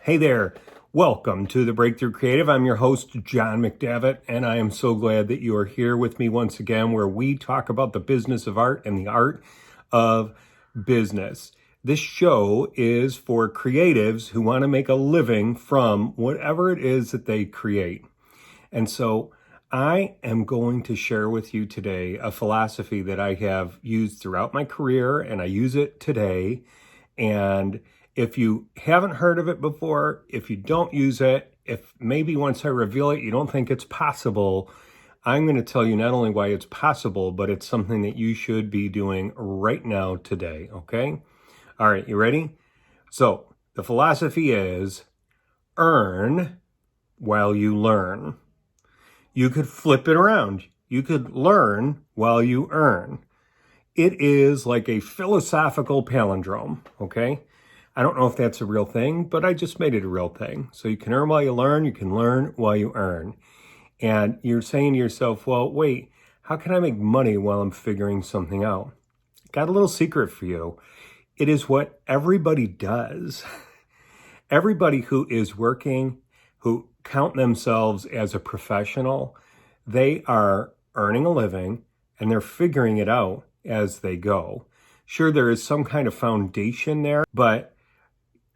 Hey there, welcome to the Breakthrough Creative. I'm your host, John McDevitt, and I am so glad that you are here with me once again, where we talk about the business of art and the art of business. This show is for creatives who want to make a living from whatever it is that they create. And so I am going to share with you today a philosophy that I have used throughout my career, and I use it today. And if you haven't heard of it before, if you don't use it, if maybe once I reveal it, you don't think it's possible, I'm going to tell you not only why it's possible, but it's something that you should be doing right now today, okay? All right, you ready? So the philosophy is earn while you learn. You could flip it around. You could learn while you earn. It is like a philosophical palindrome, okay? I don't know if that's a real thing, but I just made it a real thing. So you can earn while you learn while you earn. And you're saying to yourself, well, wait, how can I make money while I'm figuring something out? Got a little secret for you. It is what everybody does. Everybody who is working, who count themselves as a professional, they are earning a living and they're figuring it out as they go. Sure, there is some kind of foundation there, but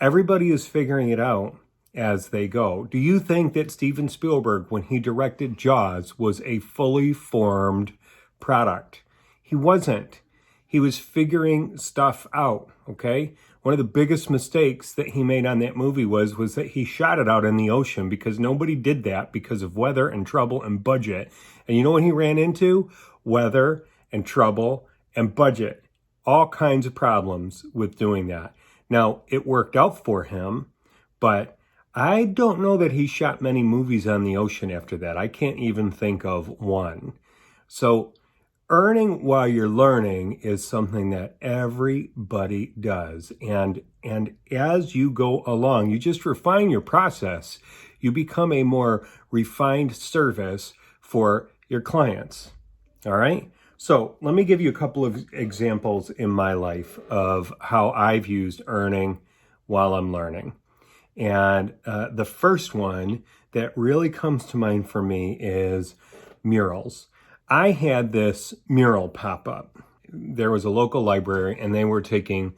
everybody is figuring it out as they go. Do you think that Steven Spielberg, when he directed Jaws, was a fully formed product? He wasn't. He was figuring stuff out, okay? One of the biggest mistakes that he made on that movie was that he shot it out in the ocean, because nobody did that because of weather and trouble and budget. And you know what he ran into? Weather and trouble and budget. All kinds of problems with doing that. Now, it worked out for him, but I don't know that he shot many movies on the ocean after that. I can't even think of one. So earning while you're learning is something that everybody does. And as you go along, you just refine your process. You become a more refined service for your clients. All right? So let me give you a couple of examples in my life of how I've used earning while I'm learning. And the first one that really comes to mind for me is murals. I had this mural pop up. There was a local library and they were taking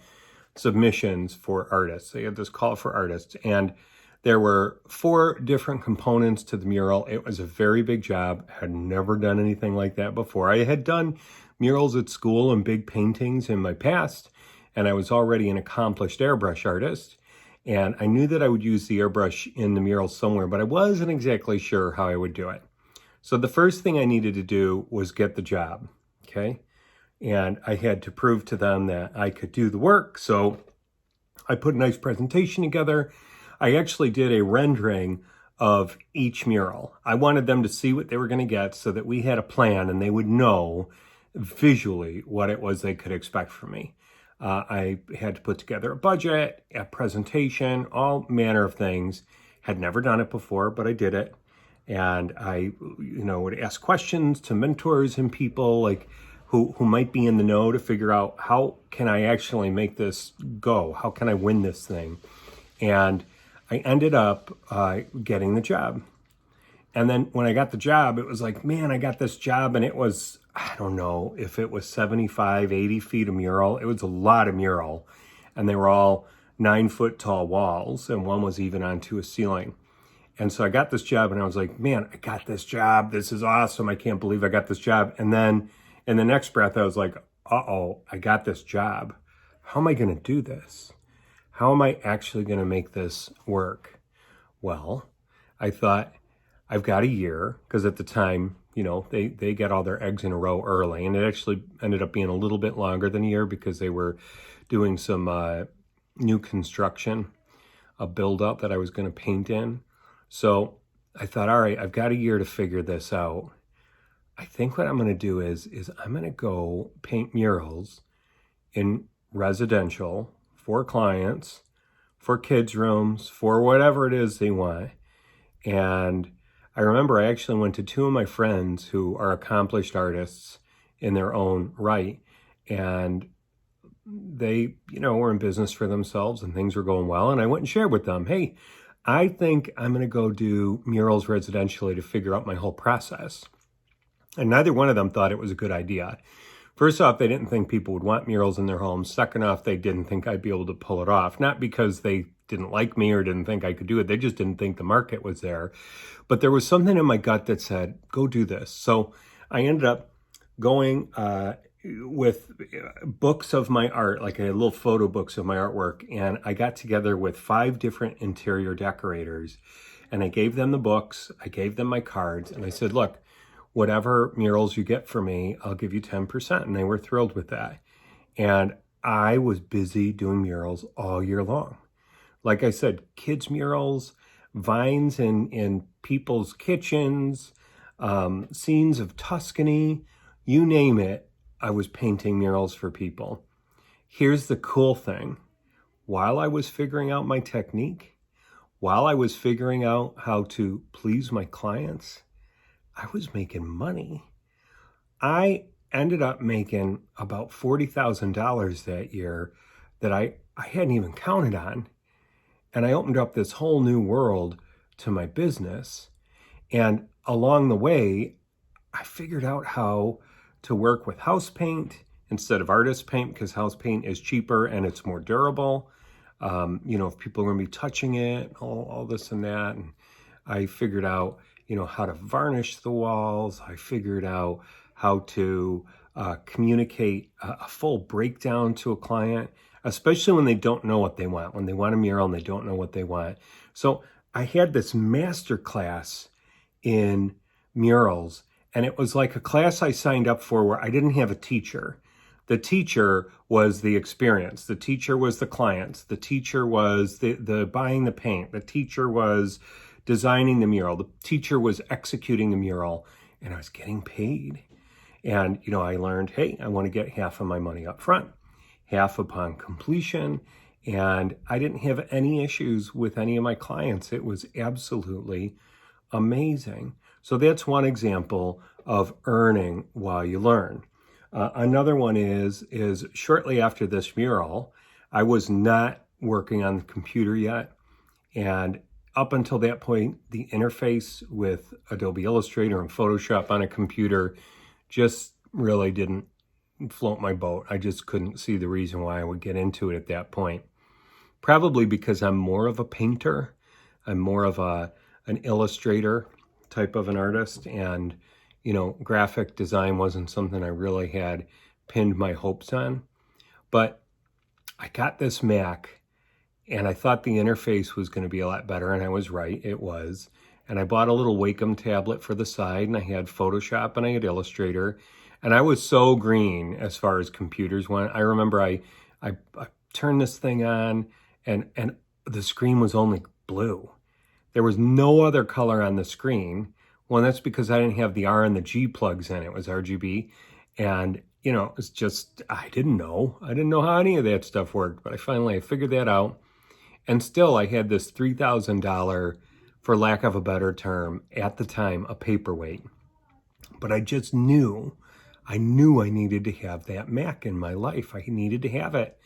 submissions for artists. They had this call for artists, and there were 4 different components to the mural. It was a very big job. I had never done anything like that before. I had done murals at school and big paintings in my past, and I was already an accomplished airbrush artist. And I knew that I would use the airbrush in the mural somewhere, but I wasn't exactly sure how I would do it. So the first thing I needed to do was get the job, okay? And I had to prove to them that I could do the work. So I put a nice presentation together. I actually did a rendering of each mural. I wanted them to see what they were going to get so that we had a plan and they would know visually what it was they could expect from me. I had to put together a budget, a presentation, all manner of things. Had never done it before, but I did it. And I, would ask questions to mentors and people like who might be in the know to figure out, how can I actually make this go? How can I win this thing? And I ended up getting the job. And then when I got the job, it was like, man, I got this job, and it was, I don't know if it was 75, 80 feet of mural. It was a lot of mural, and they were all 9-foot tall walls, and one was even onto a ceiling. And so I got this job, and I was like, man, I got this job. This is awesome. I can't believe I got this job. And then in the next breath, I was like, uh-oh, I got this job. How am I going to do this? How am I actually going to make this work? Well, I thought, I've got a year, because at the time, they get all their eggs in a row early. And it actually ended up being a little bit longer than a year because they were doing some new construction, a build-up that I was going to paint in. So I thought, all right, I've got a year to figure this out. I think what I'm going to do is I'm going to go paint murals in residential for clients, for kids' rooms, for whatever it is they want. And I remember I actually went to 2 of my friends who are accomplished artists in their own right. And they, were in business for themselves and things were going well. And I went and shared with them, hey, I think I'm going to go do murals residentially to figure out my whole process. And neither one of them thought it was a good idea. First off, they didn't think people would want murals in their homes. Second off, they didn't think I'd be able to pull it off. Not because they didn't like me or didn't think I could do it. They just didn't think the market was there. But there was something in my gut that said, go do this. So I ended up going with books of my art, like a little photo books of my artwork. And I got together with 5 different interior decorators. And I gave them the books. I gave them my cards. And I said, look, whatever murals you get for me, I'll give you 10%. And they were thrilled with that. And I was busy doing murals all year long. Like I said, kids' murals, vines in people's kitchens, scenes of Tuscany, you name it, I was painting murals for people. Here's the cool thing. While I was figuring out my technique, while I was figuring out how to please my clients, I was making money. I ended up making about $40,000 that year that I hadn't even counted on. And I opened up this whole new world to my business. And along the way, I figured out how to work with house paint instead of artist paint, because house paint is cheaper and it's more durable. If people are going to be touching it, all this and that. And I figured out how to varnish the walls. I figured out how to communicate a full breakdown to a client, especially when they don't know what they want, when they want a mural and they don't know what they want. So I had this master class in murals, and it was like a class I signed up for where I didn't have a teacher. The teacher was the experience. The teacher was the clients. The teacher was the buying the paint. The teacher was designing the mural. The teacher was executing the mural, and I was getting paid. And, I learned, hey, I want to get half of my money up front, half upon completion. And I didn't have any issues with any of my clients. It was absolutely amazing. So that's one example of earning while you learn. Another one is shortly after this mural, I was not working on the computer yet. And up until that point, the interface with Adobe Illustrator and Photoshop on a computer just really didn't float my boat. I just couldn't see the reason why I would get into it at that point. Probably because I'm more of a painter. I'm more of an illustrator type of an artist. And, graphic design wasn't something I really had pinned my hopes on. But I got this Mac, and I thought the interface was going to be a lot better, and I was right, it was. And I bought a little Wacom tablet for the side, and I had Photoshop and I had Illustrator, and I was so green as far as computers went. I remember I turned this thing on, and the screen was only blue. There was no other color on the screen. Well, that's because I didn't have the R and the G plugs in. It was RGB, and it was just, I didn't know how any of that stuff worked, but I finally figured that out. And still, I had this $3,000, for lack of a better term, at the time, a paperweight. But I just knew I needed to have that Mac in my life. I needed to have it.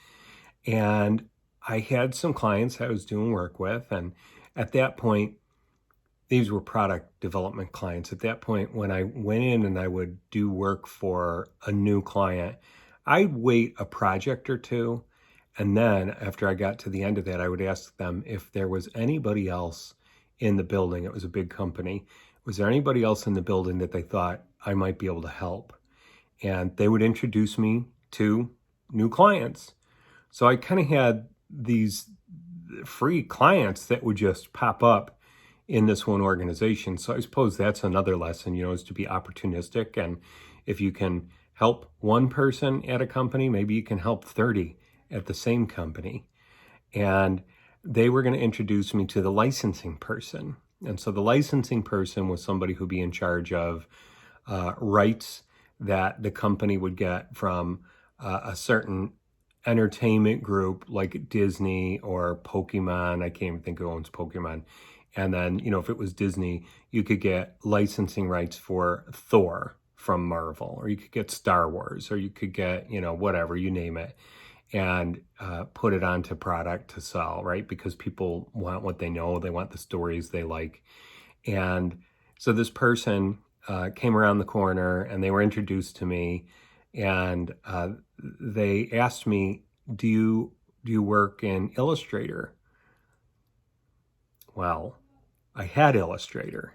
And I had some clients I was doing work with. And at that point, these were product development clients. At that point, when I went in and I would do work for a new client, I'd wait a project or two. And then after I got to the end of that, I would ask them if there was anybody else in the building. It was a big company. Was there anybody else in the building that they thought I might be able to help? And they would introduce me to new clients. So I kind of had these free clients that would just pop up in this one organization. So I suppose that's another lesson, is to be opportunistic. And if you can help one person at a company, maybe you can help 30 at the same company. And they were going to introduce me to the licensing person. And so the licensing person was somebody who'd be in charge of rights that the company would get from a certain entertainment group like Disney or Pokemon. I can't even think who owns Pokemon. And then, if it was Disney, you could get licensing rights for Thor from Marvel, or you could get Star Wars, or you could get, whatever, you name it. and put it onto product to sell, right? Because people want what they know, they want the stories they like. And so this person came around the corner and they were introduced to me, and they asked me, do you work in Illustrator? Well, I had Illustrator.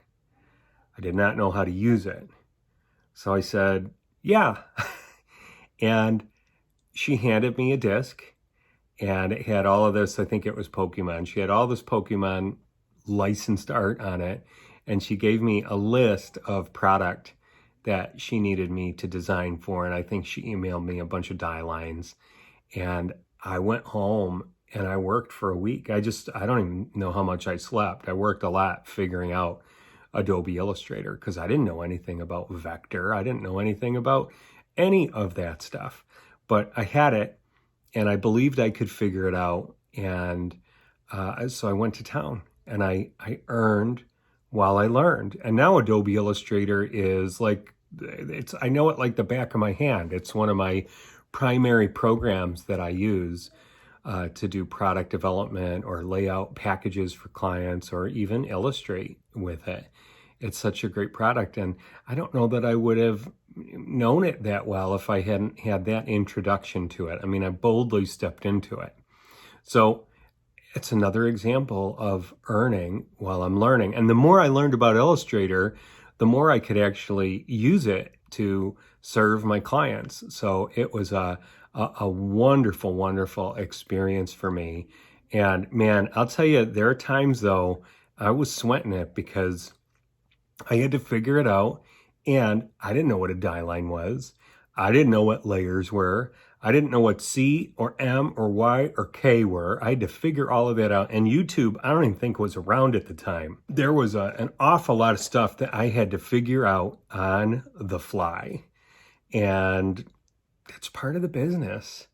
I did not know how to use it. So I said, yeah. And she handed me a disc, and it had all of this, I think it was Pokemon. She had all this Pokemon licensed art on it, and she gave me a list of product that she needed me to design for, and I think she emailed me a bunch of die lines. And I went home and I worked for a week. I don't even know how much I slept. I worked a lot figuring out Adobe Illustrator because I didn't know anything about vector. I didn't know anything about any of that stuff, but I had it and I believed I could figure it out. And so I went to town and I earned while I learned. And now Adobe Illustrator is like, I know it like the back of my hand. It's one of my primary programs that I use to do product development or lay out packages for clients or even illustrate with it. It's such a great product. And I don't know that I would have known it that well if I hadn't had that introduction to it. I mean, I boldly stepped into it. So it's another example of earning while I'm learning. And the more I learned about Illustrator, the more I could actually use it to serve my clients. So it was a wonderful, wonderful experience for me. And man, I'll tell you, there are times though, I was sweating it because I had to figure it out, and I didn't know what a die line was. I didn't know what layers were. I didn't know what C or M or Y or K were. I had to figure all of that out. And YouTube, I don't even think was around at the time. There was an awful lot of stuff that I had to figure out on the fly. And it's part of the business.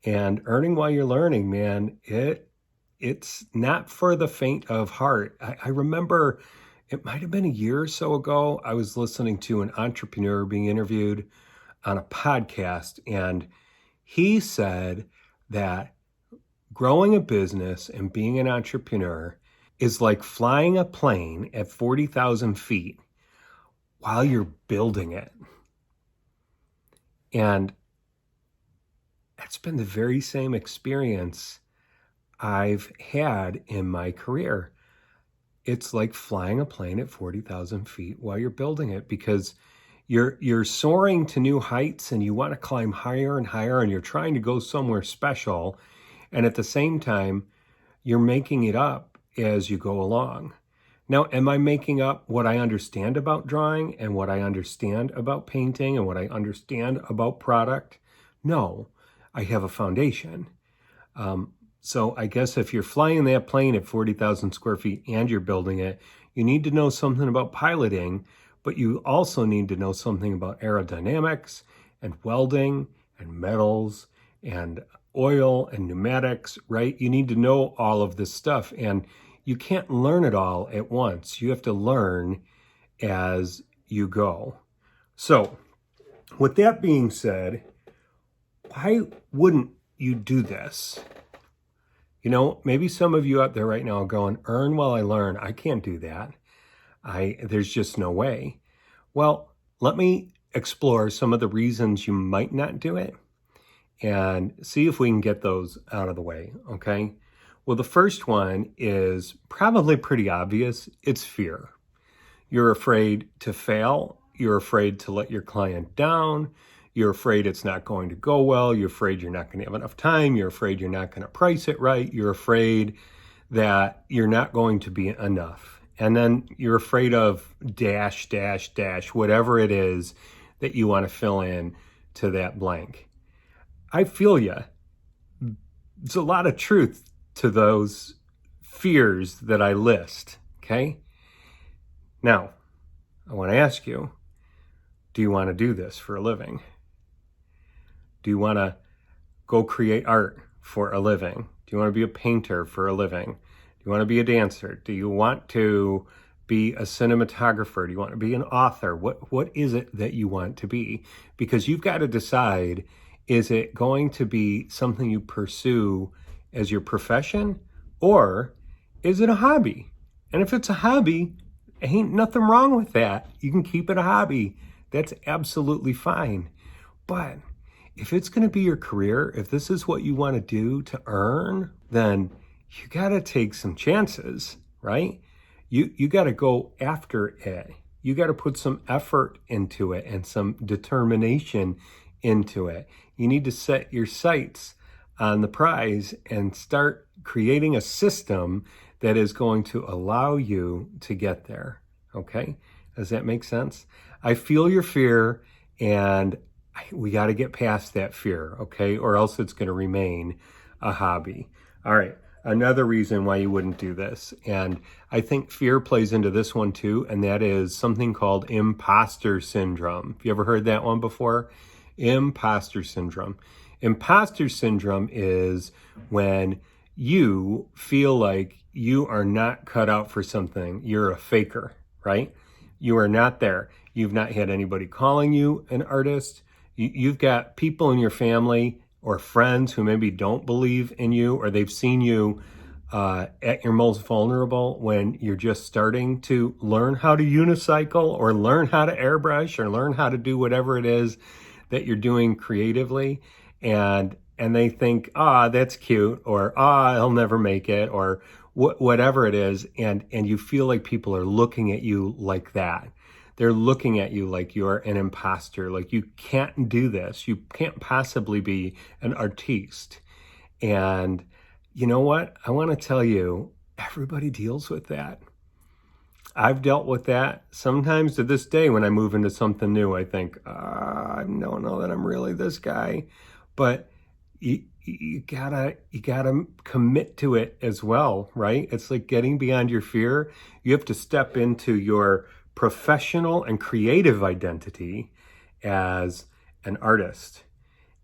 And earning while you're learning, man, it's not for the faint of heart. I remember it might have been a year or so ago, I was listening to an entrepreneur being interviewed on a podcast, and he said that growing a business and being an entrepreneur is like flying a plane at 40,000 feet while you're building it. And that's been the very same experience I've had in my career. It's like flying a plane at 40,000 feet while you're building it, because you're soaring to new heights and you want to climb higher and higher, and you're trying to go somewhere special. And at the same time, you're making it up as you go along. Now, am I making up what I understand about drawing and what I understand about painting and what I understand about product? No, I have a foundation. So I guess if you're flying that plane at 40,000 square feet and you're building it, you need to know something about piloting, but you also need to know something about aerodynamics and welding and metals and oil and pneumatics, right? You need to know all of this stuff, and you can't learn it all at once. You have to learn as you go. So with that being said, why wouldn't you do this? You know, maybe some of you out there right now are going, earn while I learn. I can't do that. There's just no way. Well, let me explore some of the reasons you might not do it and see if we can get those out of the way, okay? Well, the first one is probably pretty obvious. It's fear. You're afraid to fail. You're afraid to let your client down. You're afraid it's not going to go well. You're afraid you're not going to have enough time. You're afraid you're not going to price it right. You're afraid that you're not going to be enough. And then you're afraid of dash, dash, dash, whatever it is that you want to fill in to that blank. I feel you. There's a lot of truth to those fears that I list, okay? Now, I want to ask you, do you want to do this for a living? Do you want to go create art for a living? Do you want to be a painter for a living? Do you want to be a dancer? Do you want to be a cinematographer? Do you want to be an author? What is it that you want to be? Because you've got to decide Is it going to be something you pursue as your profession, or is it a hobby? And if it's a hobby, ain't nothing wrong with that. You can keep it a hobby. That's absolutely fine. But if it's going to be your career, if this is what you want to do to earn, then you got to take some chances, right? You got to go after it. You got to put some effort into it and some determination into it. You need to set your sights on the prize and start creating a system that is going to allow you to get there. Okay? Does that make sense? I feel your fear, and we got to get past that fear, okay? Or else it's going to remain a hobby. All right. Another reason why you wouldn't do this, and I think fear plays into this one too, and that is something called imposter syndrome. Have you ever heard that one before? Imposter syndrome. Imposter syndrome is when you feel like you are not cut out for something. You're a faker, right? You are not there. You've not had anybody calling you an artist. You've got people in your family or friends who maybe don't believe in you, or they've seen you at your most vulnerable when you're just starting to learn how to unicycle or learn how to airbrush or learn how to do whatever it is that you're doing creatively. And they think, that's cute, or he'll never make it, or whatever it is. And you feel like people are looking at you like that. They're looking at you like you're an imposter, like you can't do this. You can't possibly be an artiste. And you know what? I want to tell you, everybody deals with that. I've dealt with that. Sometimes to this day, when I move into something new, I think, I don't know that I'm really this guy. But you gotta commit to it as well, right? It's like getting beyond your fear. You have to step into your professional and creative identity as an artist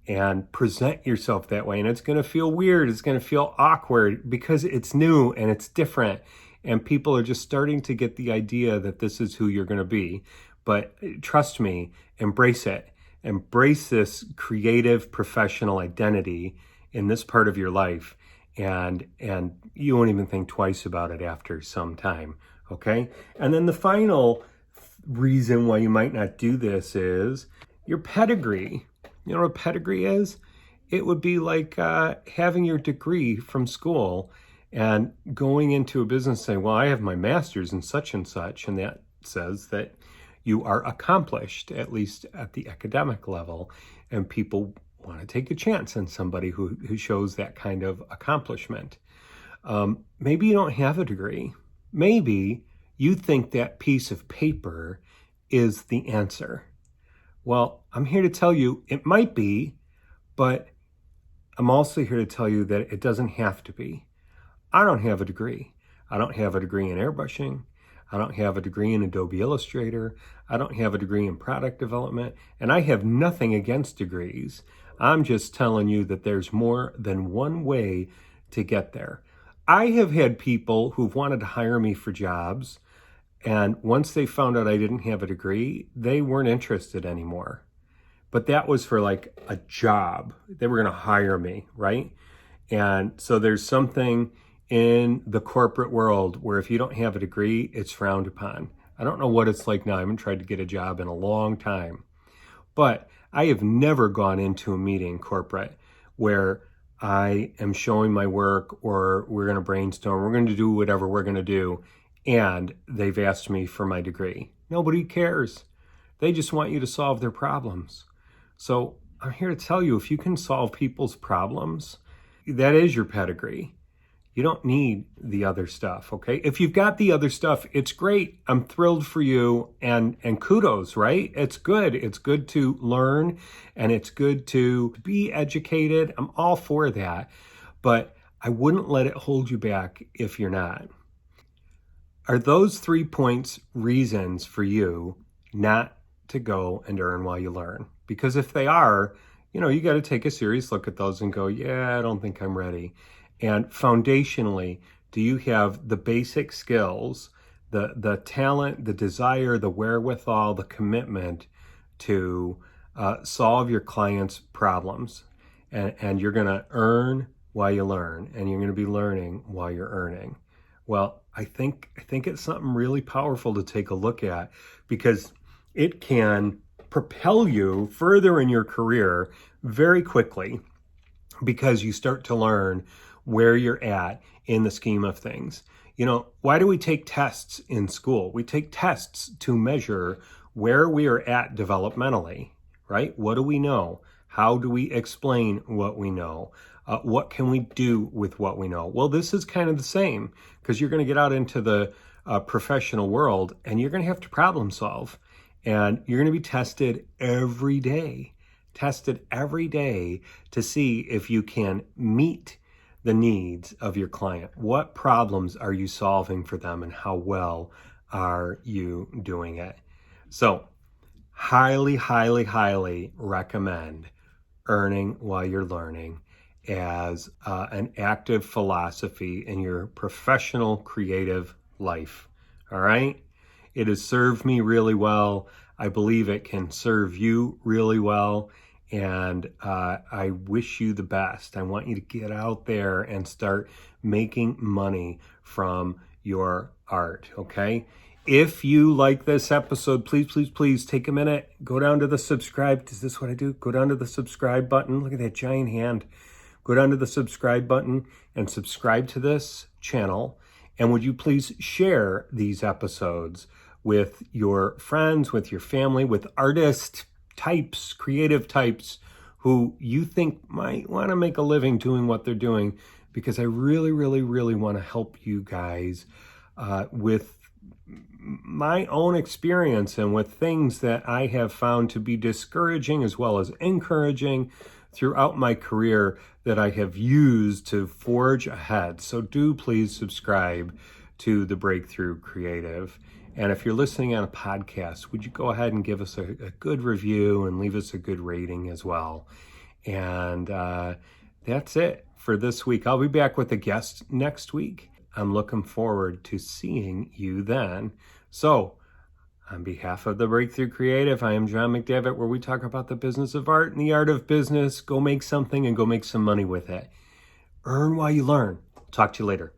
and present yourself that way. And it's going to feel weird. It's going to feel awkward because it's new and it's different. And people are just starting to get the idea that this is who you're going to be. But trust me, embrace it. Embrace this creative professional identity in this part of your life. And you won't even think twice about it after some time. Okay? And then the final reason why you might not do this is your pedigree. You know what a pedigree is? It would be like having your degree from school and going into a business saying, well, I have my master's in such, and that says that you are accomplished, at least at the academic level. And people want to take a chance on somebody who shows that kind of accomplishment. Maybe you don't have a degree. Maybe you think that piece of paper is the answer. Well, I'm here to tell you it might be, but I'm also here to tell you that it doesn't have to be. I don't have a degree. I don't have a degree in airbrushing. I don't have a degree in Adobe Illustrator. I don't have a degree in product development. And I have nothing against degrees. I'm just telling you that there's more than one way to get there. I have had people who've wanted to hire me for jobs, and once they found out I didn't have a degree, they weren't interested anymore. But that was for like a job. They were going to hire me, right? And so there's something in the corporate world where if you don't have a degree, it's frowned upon. I don't know what it's like now. I haven't tried to get a job in a long time. But I have never gone into a meeting corporate where I am showing my work, or we're going to brainstorm, we're going to do whatever we're going to do, and they've asked me for my degree. Nobody cares. They just want you to solve their problems. So I'm here to tell you, if you can solve people's problems, that is your pedigree. You don't need the other stuff, okay? If you've got the other stuff, it's great. I'm thrilled for you, and kudos, right? It's good. It's good to learn, and it's good to be educated. I'm all for that, but I wouldn't let it hold you back if you're not. Are those 3 points reasons for you not to go and earn while you learn? Because if they are, you got to take a serious look at those and go, yeah, I don't think I'm ready. And foundationally, do you have the basic skills, the talent, the desire, the wherewithal, the commitment to solve your clients' problems, and you're going to earn while you learn, and you're going to be learning while you're earning. Well, I think it's something really powerful to take a look at, because it can propel you further in your career very quickly, because you start to learn where you're at in the scheme of things. You know, why do we take tests in school? We take tests to measure where we are at developmentally, right? What do we know? How do we explain what we know? What can we do with what we know? Well, this is kind of the same, because you're going to get out into the professional world, and you're going to have to problem solve, and you're going to be tested every day to see if you can meet the needs of your client. What problems are you solving for them, and how well are you doing it? So, highly, highly, highly recommend earning while you're learning as an active philosophy in your professional creative life. All right? It has served me really well. I believe it can serve you really well. And I wish you the best. I want you to get out there and start making money from your art, okay? If you like this episode, please take a minute. Go down to the subscribe. Is this what I do? Go down to the subscribe button. Look at that giant hand. Go down to the subscribe button and subscribe to this channel. And would you please share these episodes with your friends, with your family, with artists, types, creative types who you think might want to make a living doing what they're doing, because I really, really, really want to help you guys with my own experience and with things that I have found to be discouraging as well as encouraging throughout my career that I have used to forge ahead. So do please subscribe to The Breakthrough Creative. And if you're listening on a podcast, would you go ahead and give us a good review and leave us a good rating as well? And that's it for this week. I'll be back with a guest next week. I'm looking forward to seeing you then. So, on behalf of The Breakthrough Creative, I am John McDevitt, where we talk about the business of art and the art of business. Go make something and go make some money with it. Earn while you learn. Talk to you later.